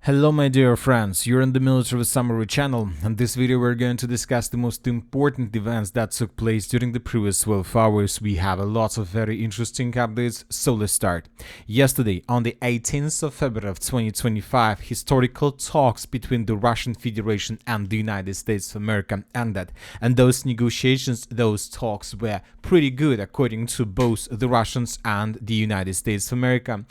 Hello my dear friends, you're in the Military Summary channel. In this video we're going to discuss the most important events that took place during the previous 12 hours. We have a lot of very interesting updates, so let's start. Yesterday, on the 18th of February of 2025, historical talks between the Russian Federation and the United States of America ended. And those negotiations, those talks were pretty good according to both the Russians and the United States of America.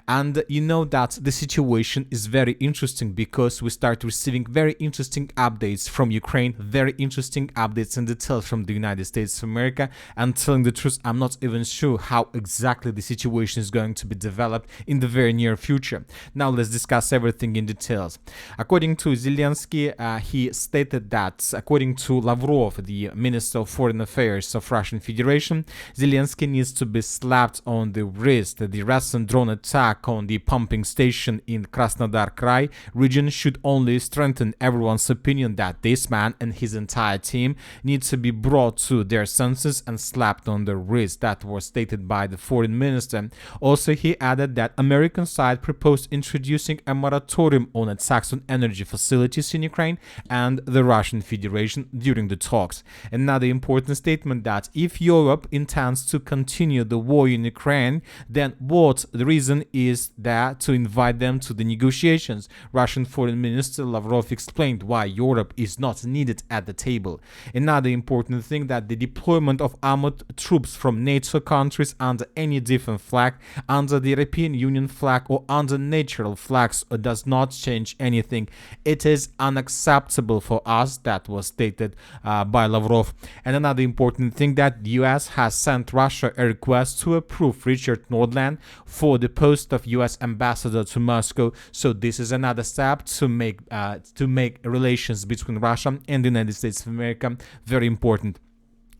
And you know that the situation is very interesting because we start receiving very interesting updates from Ukraine, very interesting updates and details from the United States of America. And telling the truth, I'm not even sure how exactly the situation is going to be developed in the very near future. Now let's discuss everything in details. According to Zelensky, he stated that according to Lavrov, the Minister of Foreign Affairs of Russian Federation, Zelensky needs to be slapped on the wrist. The Russian drone attack on the pumping station in Krasnodar Krai region should only strengthen everyone's opinion that this man and his entire team need to be brought to their senses and slapped on the wrist. That was stated by the foreign minister. Also, he added that American side proposed introducing a moratorium on attacks on energy facilities in Ukraine and the Russian Federation during the talks. Another important statement that if Europe intends to continue the war in Ukraine, then what the reason is there to invite them to the negotiations? Russian Foreign Minister Lavrov explained why Europe is not needed at the table. Another important thing that the deployment of armored troops from NATO countries under any different flag, under the European Union flag or under natural flags does not change anything. It is unacceptable for us, that was stated by Lavrov. And another important thing that the US has sent Russia a request to approve Richard Nordland for the post of US ambassador to Moscow. So this is another step to make relations between Russia and the United States of America very important.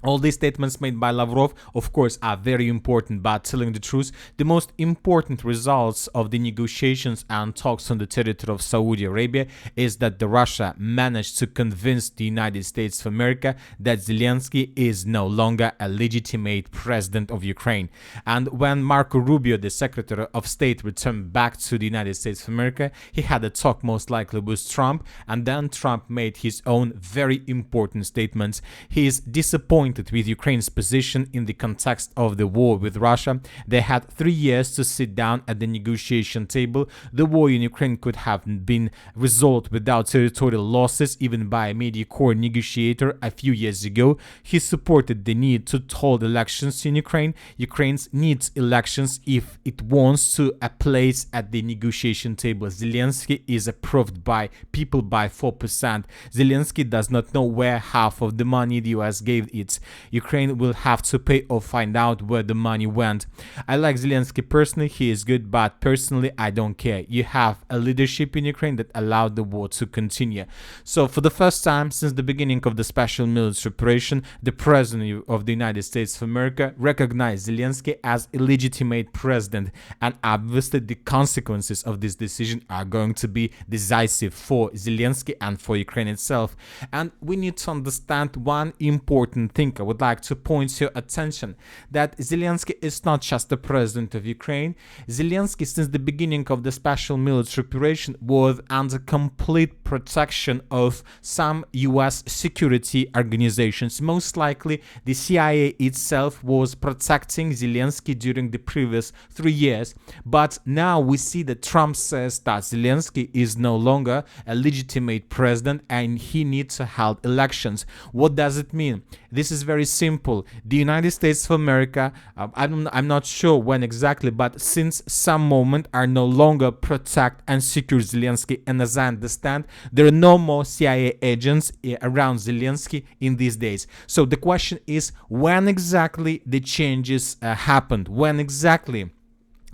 All these statements made by Lavrov, of course, are very important, but telling the truth, the most important results of the negotiations and talks on the territory of Saudi Arabia is that Russia managed to convince the United States of America that Zelensky is no longer a legitimate president of Ukraine. And when Marco Rubio, the Secretary of State, returned back to the United States of America, he had a talk most likely with Trump, and then Trump made his own very important statements. He is disappointed with Ukraine's position in the context of the war with Russia. They had 3 years to sit down at the negotiation table. The war in Ukraine could have been resolved without territorial losses, even by a mediocre negotiator a few years ago. He supported the need to hold elections in Ukraine. Ukraine needs elections if it wants to a place at the negotiation table. Zelensky is approved by people by 4%. Zelensky does not know where half of the money the US gave it. Ukraine will have to pay or find out where the money went. I like Zelensky personally, he is good, but personally I don't care. You have a leadership in Ukraine that allowed the war to continue. So for the first time since the beginning of the special military operation, the President of the United States of America recognized Zelensky as a legitimate president, and obviously the consequences of this decision are going to be decisive for Zelensky and for Ukraine itself. And we need to understand one important thing. I would like to point your attention that Zelensky is not just the president of Ukraine. Zelensky, since the beginning of the special military operation, was under complete protection of some US security organizations. Most likely, the CIA itself was protecting Zelensky during the previous 3 years. But now we see that Trump says that Zelensky is no longer a legitimate president and he needs to hold elections. What does it mean? This is very simple. The United States of America, I'm not sure when exactly, but since some moment are no longer protect and secure Zelensky, and as I understand, there are no more CIA agents around Zelensky in these days. So the question is, when exactly the changes happened? When exactly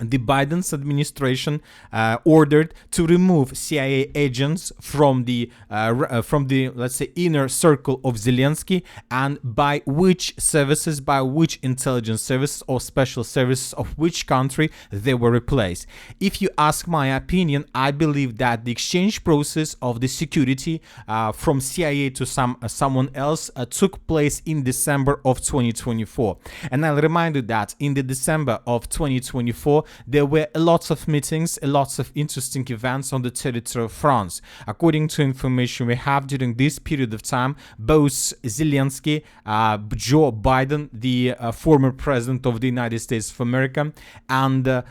the Biden's administration ordered to remove CIA agents from the let's say inner circle of Zelensky, and by which services, by which intelligence services or special services of which country they were replaced. If you ask my opinion, I believe that the exchange process of the security from CIA to someone else took place in December of 2024. And I'll remind you that in the December of 2024, there were a lot of meetings, a lot of interesting events on the territory of France. According to information we have, during this period of time, both Zelensky, Joe Biden, the former president of the United States of America, and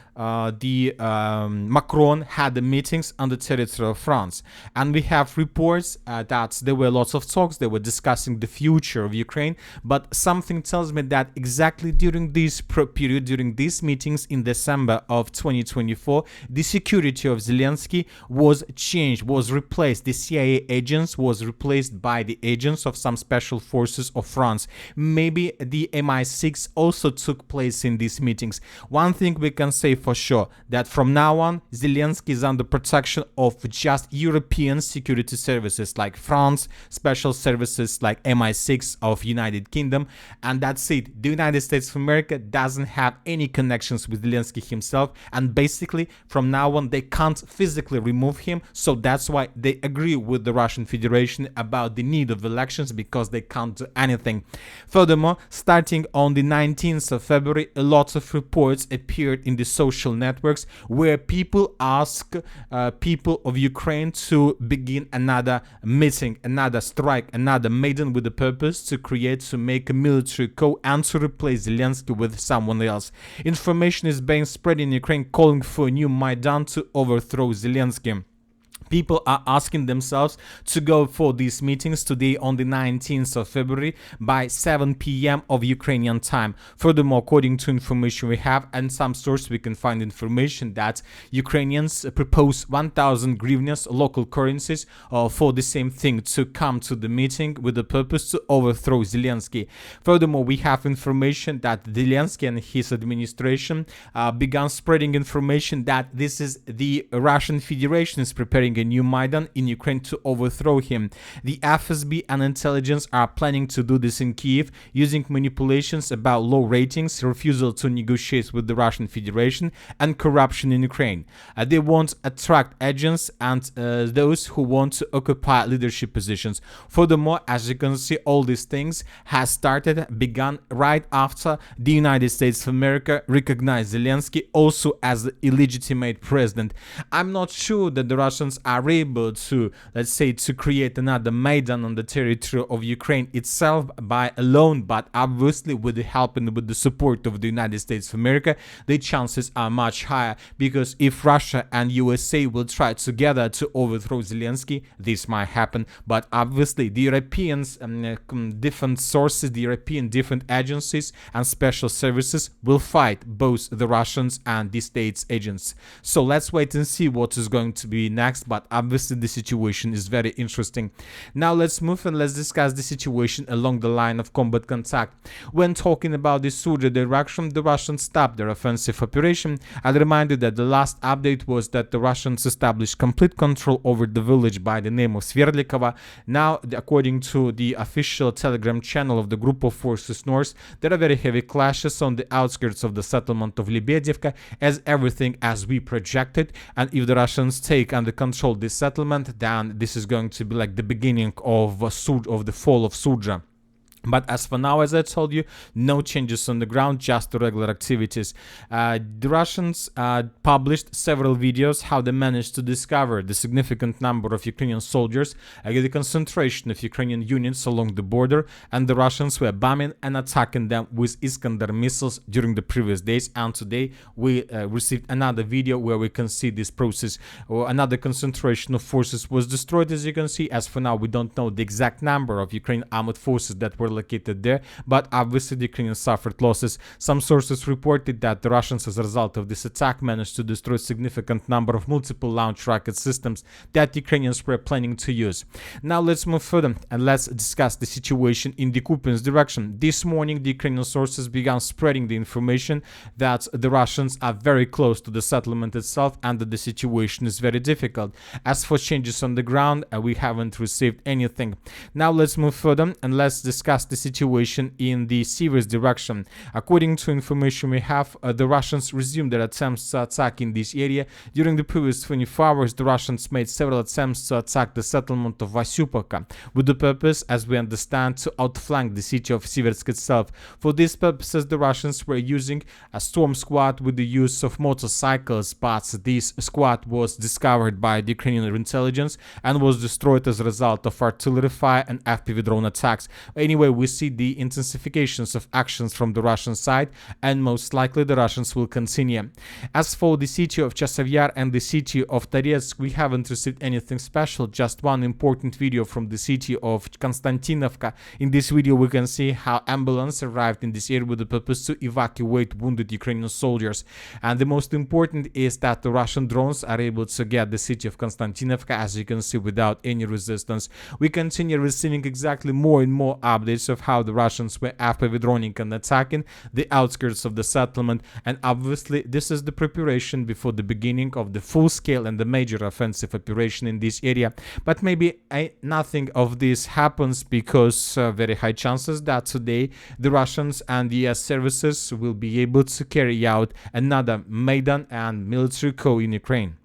Macron had meetings on the territory of France. And we have reports that there were lots of talks. They were discussing the future of Ukraine, but something tells me that exactly during this period, during these meetings in December of 2024, the security of Zelensky was changed, was replaced. The CIA agents was replaced by the agents of some special forces of France. Maybe the MI6 also took place in these meetings. One thing we can say for sure, that from now on, Zelensky is under protection of just European security services like France, special services like MI6 of United Kingdom, and that's it. The United States of America doesn't have any connections with Zelensky himself, and basically from now on they can't physically remove him, so that's why they agree with the Russian Federation about the need of elections, because they can't do anything. Furthermore, starting on the 19th of February, a lot of reports appeared in the social networks where people ask people of Ukraine to begin another meeting, another strike, another Maidan, with the purpose to make a military coup and to replace Zelensky with someone else. Information is being spread in Ukraine calling for a new Maidan to overthrow Zelensky. People are asking themselves to go for these meetings today on the 19th of February by 7 p.m. of Ukrainian time. Furthermore, according to information we have and some sources, we can find information that Ukrainians propose 1,000 hryvnias, local currencies, for the same thing, to come to the meeting with the purpose to overthrow Zelensky. Furthermore, we have information that Zelensky and his administration began spreading information that this is the Russian Federation is preparing a new Maidan in Ukraine to overthrow him. The FSB and intelligence are planning to do this in Kiev using manipulations about low ratings, refusal to negotiate with the Russian Federation, and corruption in Ukraine. They want to attract agents and those who want to occupy leadership positions. Furthermore, as you can see, all these things began right after the United States of America recognized Zelensky also as the illegitimate president. I'm not sure that the Russians are able to, let's say, to create another Maidan on the territory of Ukraine itself by alone, but obviously with the help and with the support of the United States of America, the chances are much higher, because if Russia and USA will try together to overthrow Zelensky, this might happen. But obviously the Europeans, different sources, the European different agencies and special services will fight both the Russians and the States agents. So let's wait and see what is going to be next. But obviously the situation is very interesting. Now let's move and let's discuss the situation along the line of combat contact. When talking about the Sudzha direction, the Russians stopped their offensive operation. I'll remind you that the last update was that the Russians established complete control over the village by the name of Sverdlikova. Now, according to the official Telegram channel of the Group of Forces North, there are very heavy clashes on the outskirts of the settlement of Lebedevka, as everything as we projected. And if the Russians take under control this settlement, then this is going to be like the beginning of the fall of Sudzha. But as for now, as I told you, no changes on the ground, just the regular activities. The Russians published several videos how they managed to discover the significant number of Ukrainian soldiers, the concentration of Ukrainian units along the border, and the Russians were bombing and attacking them with Iskander missiles during the previous days. And today we received another video where we can see this process, or another concentration of forces was destroyed, as you can see. As for now, we don't know the exact number of Ukrainian armored forces that were located there, but obviously the Ukrainians suffered losses. Some sources reported that the Russians, as a result of this attack, managed to destroy a significant number of multiple launch rocket systems that Ukrainians were planning to use. Now let's move further and let's discuss the situation in the Kupiansk direction. This morning, the Ukrainian sources began spreading the information that the Russians are very close to the settlement itself and that the situation is very difficult. As for changes on the ground, we haven't received anything. Now let's move further and let's discuss discuss the situation in the Sivers direction. According to information we have, the Russians resumed their attempts to attack in this area. During the previous 24 hours, the Russians made several attempts to attack the settlement of Vasyupovka, with the purpose, as we understand, to outflank the city of Siversk itself. For these purposes, the Russians were using a storm squad with the use of motorcycles, but this squad was discovered by the Ukrainian intelligence and was destroyed as a result of artillery fire and FPV drone attacks. Anyway, we see the intensifications of actions from the Russian side, and most likely the Russians will continue. As for the city of Chasiv and the city of Toretsk, we haven't received anything special, just one important video from the city of Konstantinovka. In this video we can see how ambulance arrived in this area with the purpose to evacuate wounded Ukrainian soldiers. And the most important is that the Russian drones are able to get the city of Konstantinovka, as you can see, without any resistance. We continue receiving exactly more and more updates of how the Russians were FPV droning and attacking the outskirts of the settlement, and obviously this is the preparation before the beginning of the full-scale and the major offensive operation in this area. But maybe nothing of this happens, because very high chances that today the Russians and the US services will be able to carry out another Maidan and military coup in Ukraine.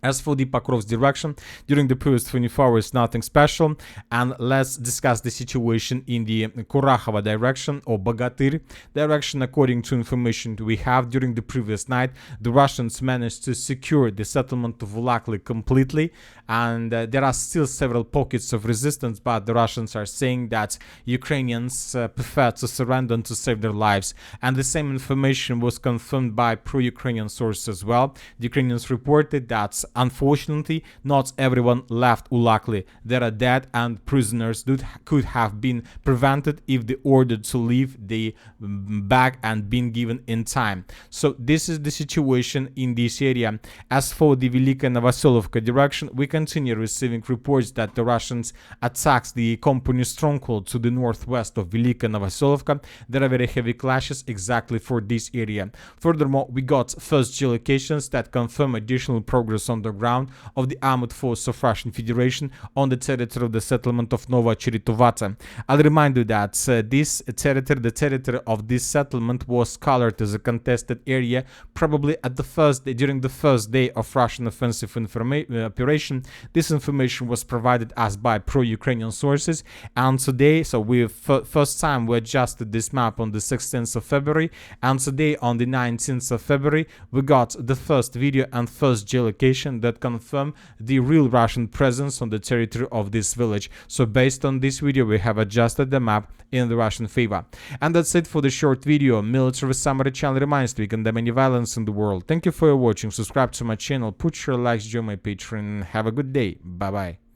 As for the Pokrovsk direction, during the previous 24 hours, nothing special. And let's discuss the situation in the Kurakhova direction, or Bogatyr direction. According to information we have, during the previous night, the Russians managed to secure the settlement of Volakli completely. And there are still several pockets of resistance, but the Russians are saying that Ukrainians prefer to surrender and to save their lives. And the same information was confirmed by pro-Ukrainian sources as well. The Ukrainians reported that unfortunately, not everyone left Ulakli. There are dead and prisoners that could have been prevented if they ordered to leave the back and been given in time. So this is the situation in this area. As for the Velika Novoselovka direction, we continue receiving reports that the Russians attacked the company stronghold to the northwest of Velika Novoselovka. There are very heavy clashes exactly for this area. Furthermore, we got first geolocations that confirm additional progress on the ground of the armed force of Russian Federation on the territory of the settlement of Nova Cheritovata. I'll remind you that this territory, the territory of this settlement, was colored as a contested area, probably at the first day, during the first day of Russian offensive operation. This information was provided us by pro-Ukrainian sources, and today, so we first time we adjusted this map on the 16th of February, and today on the 19th of February we got the first video and first geolocation that confirm the real Russian presence on the territory of this village. So based on this video we have adjusted the map in the Russian favor. And that's it for the short video. Military Summary channel reminds to condemn any violence in the world. Thank you for watching. Subscribe to my channel, put your likes, join my Patreon, and have a good day. Bye bye.